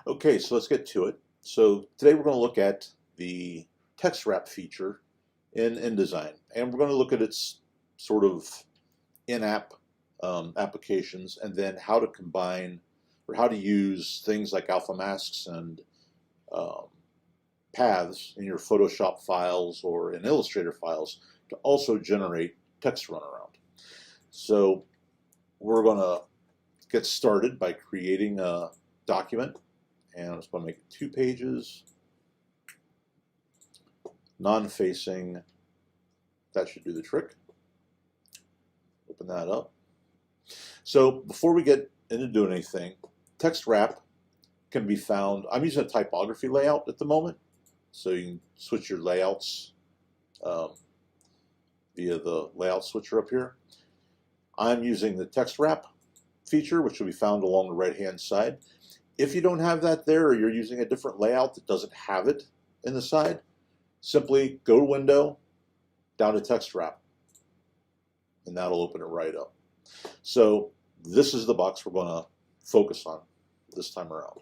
Okay, so let's get to it. So today we're going to look at the text wrap feature in InDesign, and we're going to look at its sort of in-app applications, and then how to combine or how to use things like alpha masks and um, paths in your Photoshop files or in Illustrator files to also generate text runaround. So we're going to get started by creating a document. And I'm just going to make it 2 pages, non-facing. That should do the trick. Open that up. So before we get into doing anything, text wrap can be found. I'm using a typography layout at the moment, so you can switch your layouts via the layout switcher up here. I'm using the text wrap feature, which will be found along the right-hand side. If you don't have that there, or you're using a different layout that doesn't have it in the side, simply go to Window, down to Text Wrap, and that'll open it right up. So this is the box we're going to focus on this time around.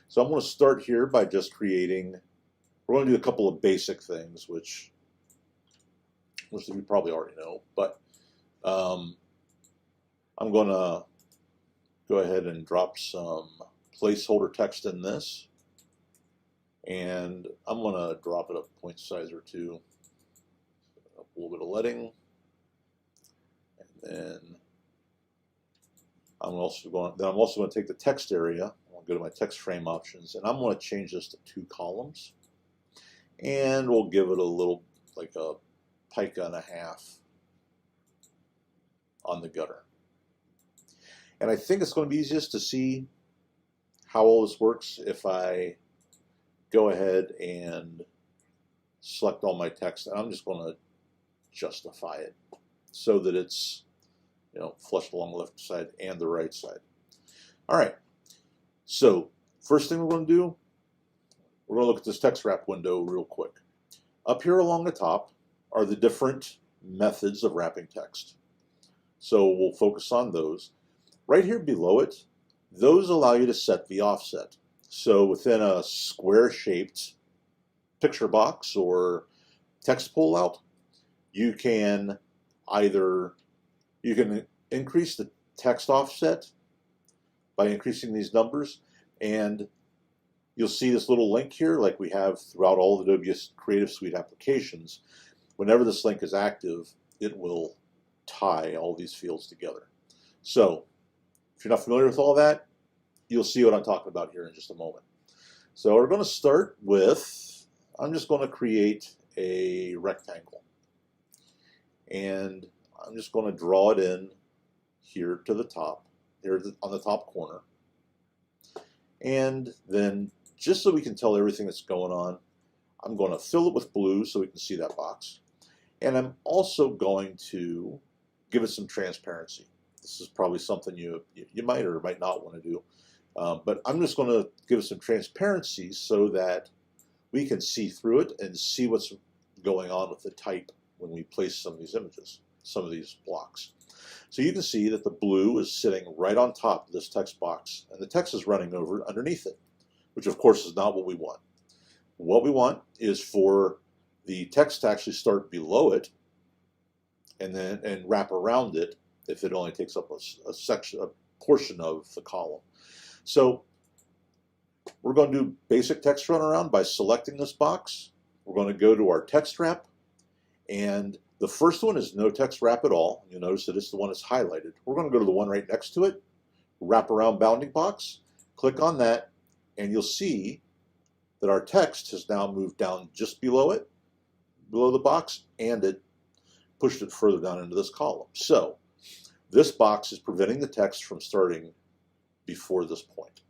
So I'm going to start here by just creating, we're going to do a couple of basic things, which most of you probably already know, but I'm going to go ahead and drop some placeholder text in this, and I'm going to drop it up a point size or two, a little bit of leading, and then I'm also going to take the text area. I'll go to my text frame options, and I'm going to change this to 2 columns, and we'll give it a little, like a pica and a half on the gutter. And I think it's going to be easiest to see how all this works if I go ahead and select all my text, and I'm just going to justify it so that it's, you know, flushed along the left side and the right side. All right, so first thing we're going to do, we're going to look at this text wrap window real quick. Up here along the top are the different methods of wrapping text. So we'll focus on those. Right here below it, those allow you to set the offset. So within a square-shaped picture box or text pullout, you can increase the text offset by increasing these numbers, and you'll see this little link here like we have throughout all the Adobe Creative Suite applications. Whenever this link is active, it will tie all these fields together. So if you're not familiar with all that, you'll see what I'm talking about here in just a moment. So we're going to start with, I'm just going to create a rectangle. And I'm just going to draw it in here to the top, here on the top corner. And then, just so we can tell everything that's going on, I'm going to fill it with blue so we can see that box. And I'm also going to give it some transparency. This is probably something you might or might not want to do. But I'm just going to give it some transparency so that we can see through it and see what's going on with the type when we place some of these images, some of these blocks. So you can see that the blue is sitting right on top of this text box, and the text is running over underneath it, which of course is not what we want. What we want is for the text to actually start below it and wrap around it if it only takes up a portion of the column. So we're going to do basic text runaround by selecting this box. We're going to go to our text wrap, and the first one is no text wrap at all. You'll notice that it's the one that's highlighted. We're going to go to the one right next to it, wrap around bounding box, click on that, and you'll see that our text has now moved down just below it, below the box, and it pushed it further down into this column. So this box is preventing the text from starting before this point.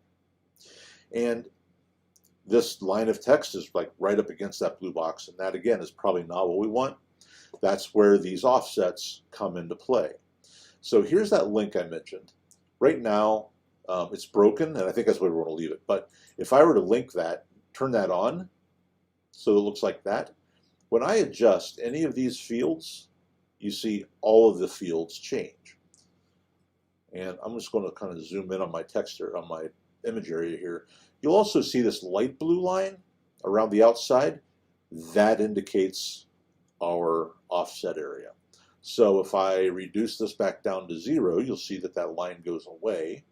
And this line of text is like right up against that blue box, and that again is probably not what we want. That's where these offsets come into play. So here's that link I mentioned. Right now it's broken, and I think that's where we're going to leave it. But if I were to link that, turn that on, so it looks like that, when I adjust any of these fields, you see all of the fields change. And I'm just going to kind of zoom in on my text here, on my image area here, you'll also see this light blue line around the outside. That indicates our offset area. So if I reduce this back down to 0, you'll see that that line goes away.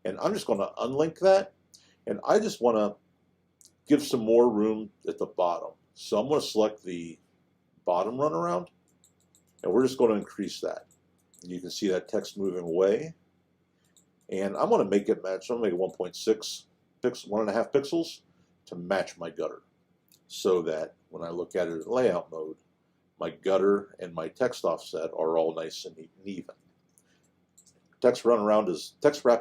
And I'm just going to unlink that. And I just want to give some more room at the bottom. So I'm going to select the bottom runaround, and we're just going to increase that. You can see that text moving away. And I'm going to make it match. I'm going to make it 1.6 pixels, 1.5 pixels to match my gutter, so that when I look at it in layout mode, my gutter and my text offset are all nice and neat and even. Text wrap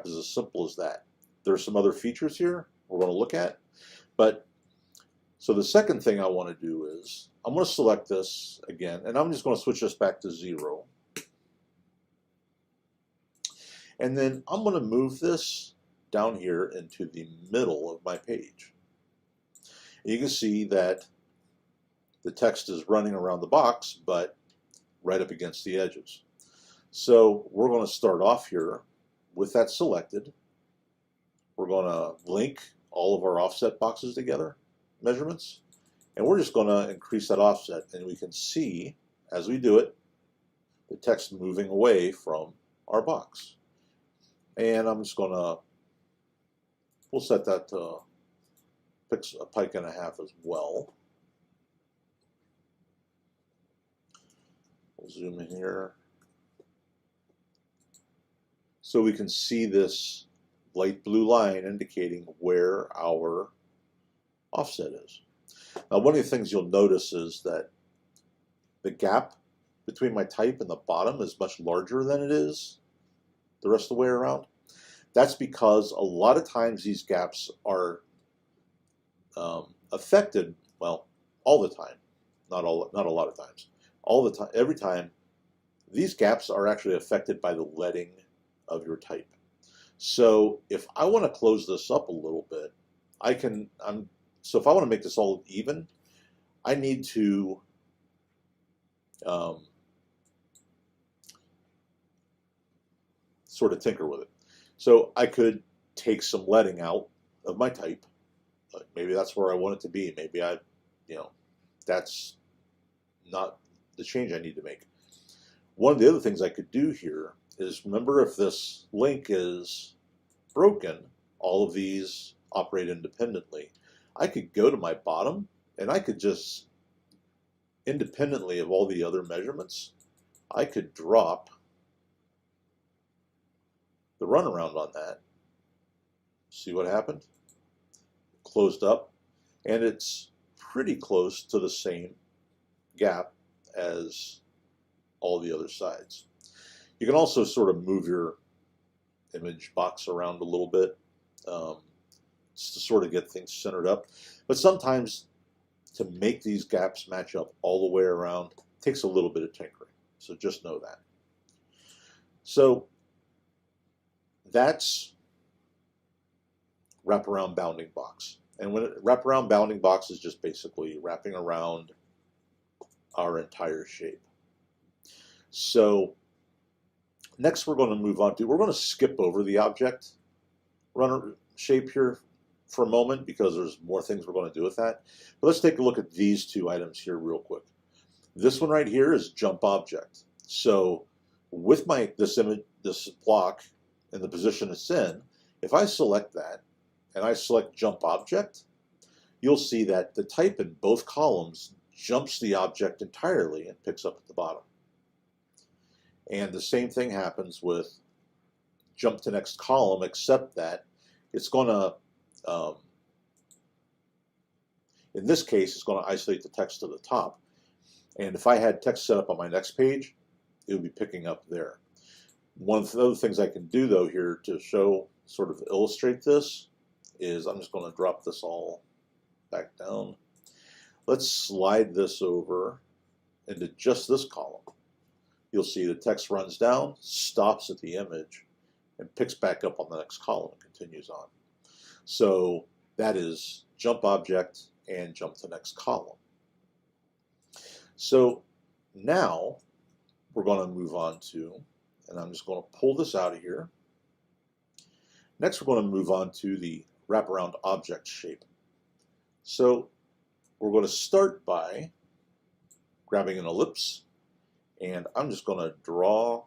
is as simple as that. There are some other features here we're going to look at, but so the second thing I want to do is I'm going to select this again, and I'm just going to switch this back to 0. And then I'm going to move this down here into the middle of my page. And you can see that the text is running around the box, but right up against the edges. So we're going to start off here with that selected. We're going to link all of our offset boxes together, measurements, and we're just going to increase that offset. And we can see, as we do it, the text moving away from our box. And I'm just going to, we'll set that to a pike and a half as well. We'll zoom in here. So we can see this light blue line indicating where our offset is. Now, one of the things you'll notice is that the gap between my type and the bottom is much larger than it is the rest of the way around. That's because a lot of times these gaps are affected, well, all the time, not a lot of times, all the time, every time, these gaps are actually affected by the leading of your type. So if I want to close this up a little bit, I can, so if I want to make this all even, I need to sort of tinker with it. So I could take some leading out of my type. Maybe that's where I want it to be. Maybe that's not the change I need to make. One of the other things I could do here is, remember, if this link is broken, all of these operate independently. I could go to my bottom and I could just, independently of all the other measurements, I could drop the runaround on that. See what happened? Closed up, and it's pretty close to the same gap as all the other sides. You can also sort of move your image box around a little bit just to sort of get things centered up. But sometimes to make these gaps match up all the way around takes a little bit of tinkering. So just know that. So that's wraparound bounding box. And wraparound bounding box is just basically wrapping around our entire shape. So next we're going to move on to, we're going to skip over the object runner shape here for a moment because there's more things we're going to do with that. But let's take a look at these two items here real quick. This one right here is jump object. So with this image, this block in the position it's in, if I select that and I select jump object, you'll see that the type in both columns jumps the object entirely and picks up at the bottom. And the same thing happens with jump to next column, except that it's going to, in this case, it's going to isolate the text to the top. And if I had text set up on my next page, it would be picking up there. One of the other things I can do, though, here to show, sort of illustrate this, is I'm just going to drop this all back down. Let's slide this over into just this column. You'll see the text runs down, stops at the image, and picks back up on the next column and continues on. So that is jump object and jump to next column. So now we're going to move on to, and I'm just going to pull this out of here. Next, we're going to move on to the wraparound object shape. So we're going to start by grabbing an ellipse, and I'm just going to draw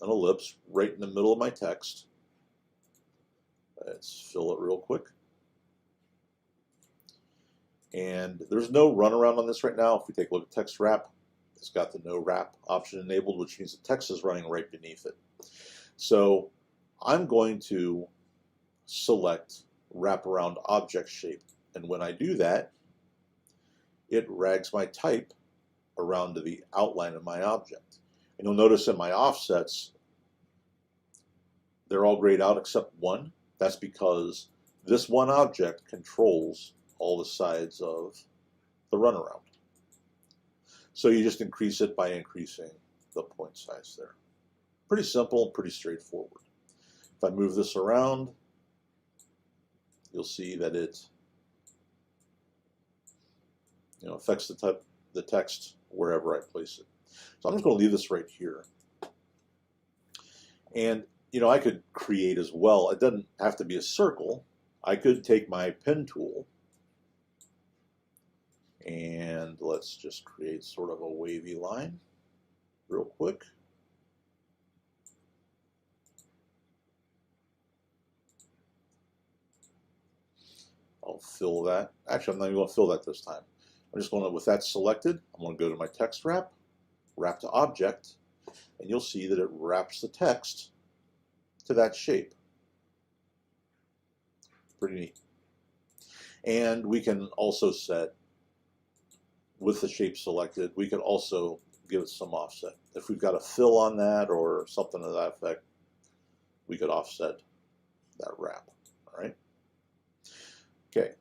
an ellipse right in the middle of my text. Let's fill it real quick. And there's no runaround on this right now. If we take a look at text wrap, it's got the no wrap option enabled, which means the text is running right beneath it. So I'm going to select wraparound object shape. And when I do that, it drags my type around to the outline of my object. And you'll notice in my offsets, they're all grayed out except one. That's because this one object controls all the sides of the runaround. So you just increase it by increasing the point size there. Pretty simple, pretty straightforward. If I move this around, you'll see that it affects the text wherever I place it. So I'm just going to leave this right here. And I could create as well. It doesn't have to be a circle. I could take my pen tool and let's just create sort of a wavy line real quick. I'll fill that. Actually, I'm not even going to fill that this time. I'm just going to, with that selected, I'm going to go to my text wrap, wrap to object, and you'll see that it wraps the text to that shape. Pretty neat. And we can also set, with the shape selected, we could also give it some offset. If we've got a fill on that or something to that effect, we could offset that wrap. All right. Okay.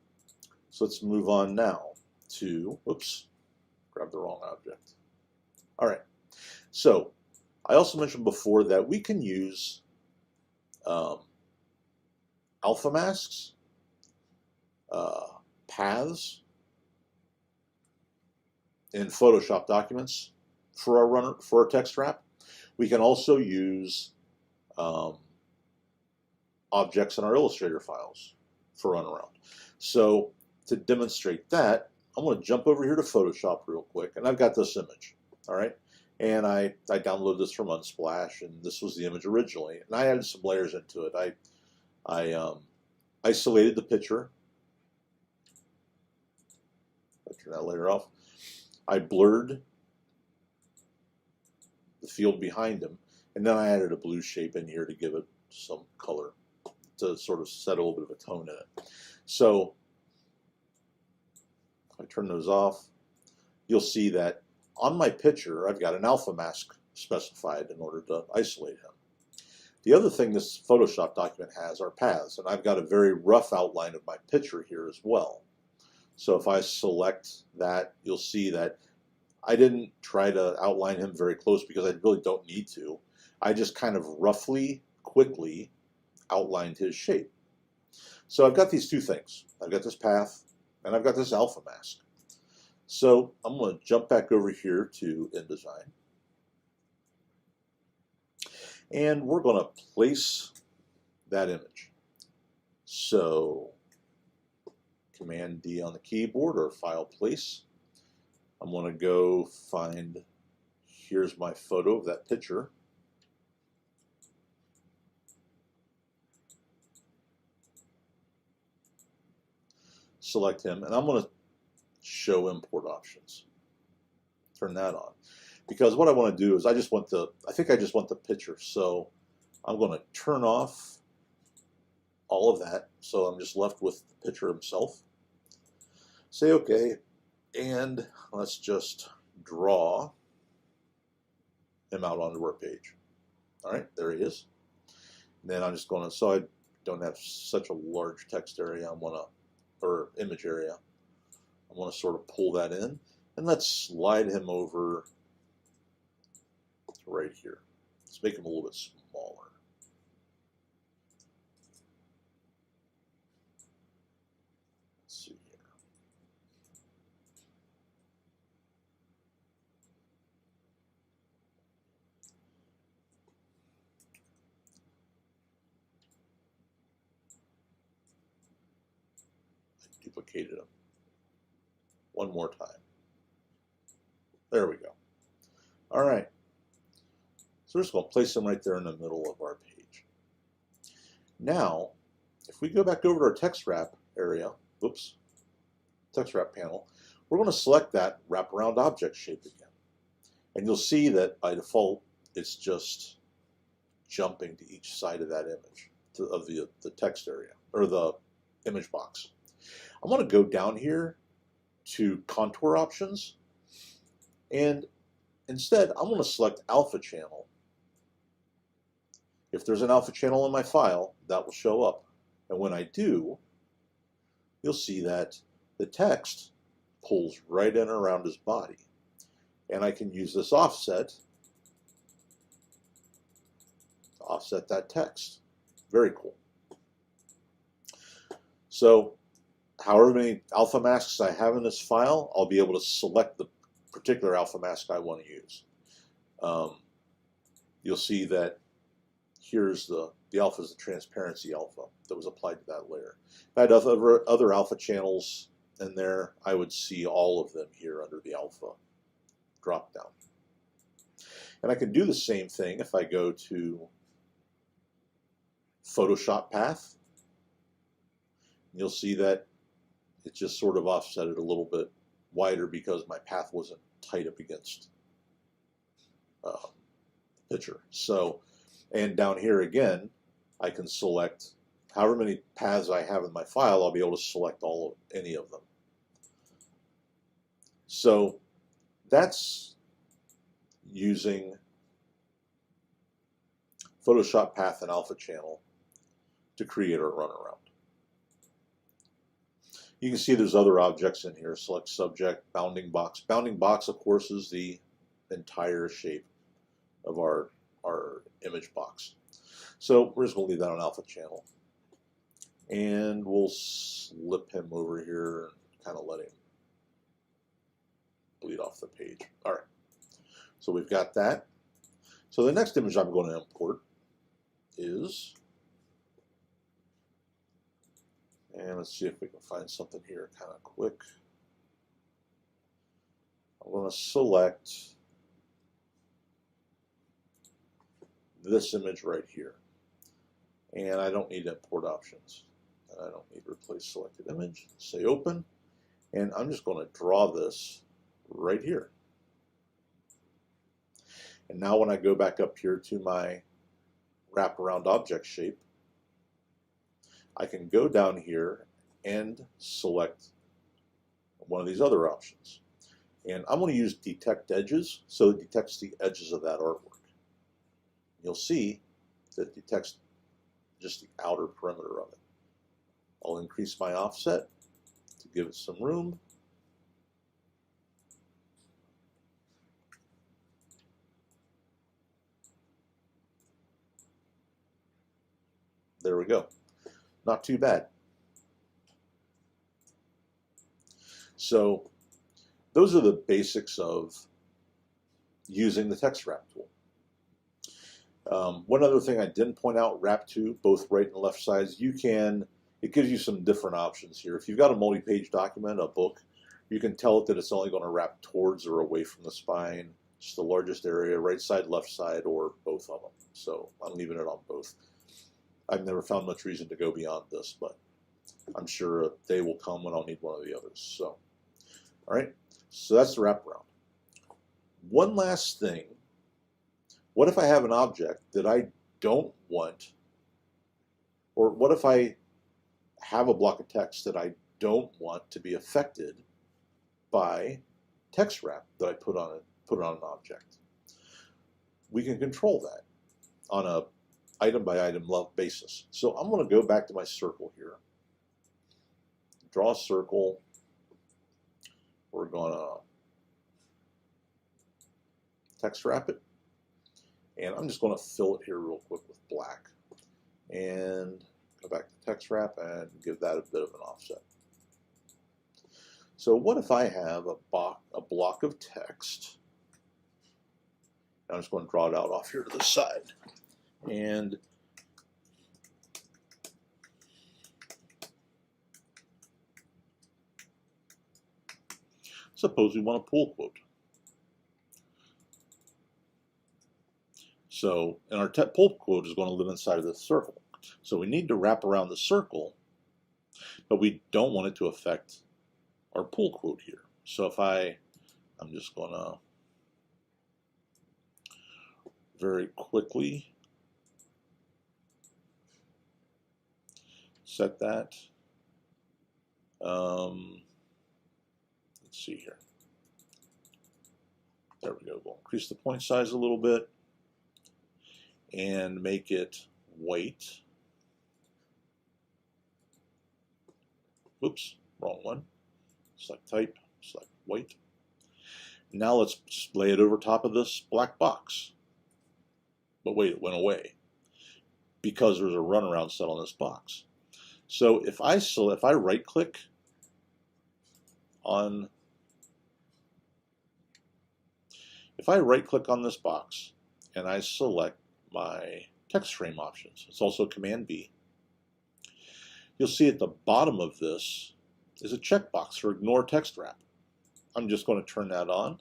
So let's move on now to, oops, grab the wrong object. All right. So I also mentioned before that we can use alpha masks, paths in Photoshop documents for our text wrap. We can also use objects in our Illustrator files for runaround. So to demonstrate that, I'm going to jump over here to Photoshop real quick, and I've got this image. All right, and I downloaded this from Unsplash, and this was the image originally, and I added some layers into it. I isolated the picture. I turn that layer off. I blurred the field behind him, and then I added a blue shape in here to give it some color, to sort of set a little bit of a tone in it. So if I turn those off, you'll see that on my picture, I've got an alpha mask specified in order to isolate him. The other thing this Photoshop document has are paths, and I've got a very rough outline of my picture here as well. So if I select that, you'll see that I didn't try to outline him very close because I really don't need to. I just kind of roughly, quickly outlined his shape. So I've got these two things. I've got this path, and I've got this alpha mask. So I'm going to jump back over here to InDesign. And we're going to place that image. So Command D on the keyboard, or File Place. I'm going to go find, here's my photo of that picture. Select him, and I'm going to show import options. Turn that on. Because what I want to do is I think I just want the picture. So I'm going to turn off all of that. So I'm just left with the picture himself. Say OK, and let's just draw him out onto our page. All right, there he is. And then I'm just going to, so I don't have such a large text area, or image area. I want to sort of pull that in, and let's slide him over right here. Let's make him a little bit smaller. Let's see here. duplicated them. One more time. There we go. All right. So we're just going to place them right there in the middle of our page. Now, if we go back over to our text wrap area, whoops, text wrap panel, we're going to select that wraparound object shape again. And you'll see that by default, it's just jumping to each side of that image, of the text area, or the image box. I want to go down here to contour options, and instead I'm going to select alpha channel. If there's an alpha channel in my file, that will show up. And when I do, you'll see that the text pulls right in around his body. And I can use this offset to offset that text. Very cool. So however many alpha masks I have in this file, I'll be able to select the particular alpha mask I want to use. You'll see that here's the alpha is the transparency alpha that was applied to that layer. If I had other alpha channels in there, I would see all of them here under the alpha drop down. And I can do the same thing if I go to Photoshop path. You'll see that it just sort of offset it a little bit wider because my path wasn't tight up against the picture. So, and down here again, I can select however many paths I have in my file. I'll be able to select any of them. So that's using Photoshop path and alpha channel to create our runaround. You can see there's other objects in here. Select subject, bounding box. Bounding box, of course, is the entire shape of our image box. So we're just going to leave that on alpha channel. And we'll slip him over here and kind of let him bleed off the page. All right. So we've got that. So the next image I'm going to import is, and let's see if we can find something here kind of quick. I'm going to select this image right here. And I don't need import options. And I don't need replace selected image. Say open. And I'm just going to draw this right here. And now when I go back up here to my wraparound object shape, I can go down here and select one of these other options. And I'm going to use detect edges, so it detects the edges of that artwork. You'll see that it detects just the outer perimeter of it. I'll increase my offset to give it some room. There we go. Not too bad. So those are the basics of using the text wrap tool. One other thing I didn't point out, wrap to both right and left sides, it gives you some different options here. If you've got a multi-page document, a book, you can tell it that it's only going to wrap towards or away from the spine, just the largest area, right side, left side, or both of them. So I'm leaving it on both. I've never found much reason to go beyond this, but I'm sure a day will come when I'll need one of the others. So, all right, so that's the wraparound. One last thing. What if I have an object that I don't want, or what if I have a block of text that I don't want to be affected by text wrap that I put on an object? We can control that on a item by item basis. So I'm going to go back to my circle here, draw a circle. We're going to text wrap it. And I'm just going to fill it here real quick with black. And go back to text wrap and give that a bit of an offset. So what if I have a block of text? I'm just going to draw it out off here to the side. And Suppose we want a pull quote. So, and our pull quote is going to live inside of this circle. So we need to wrap around the circle, but we don't want it to affect our pull quote here. So if I'm just going to very quickly set that. Let's see here. There we go. We'll increase the point size a little bit and make it weight. Oops, wrong one. Select type, select weight. Now let's lay it over top of this black box. But wait, it went away because there's a runaround set on this box. So if I right click on this box and I select my text frame options, it's also Command B, you'll see at the bottom of this is a checkbox for ignore text wrap. I'm just going to turn that on.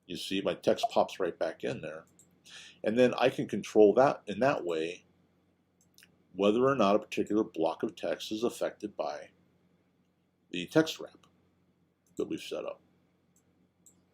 You see my text pops right back in there. And then I can control that in that way whether or not a particular block of text is affected by the text wrap that we've set up.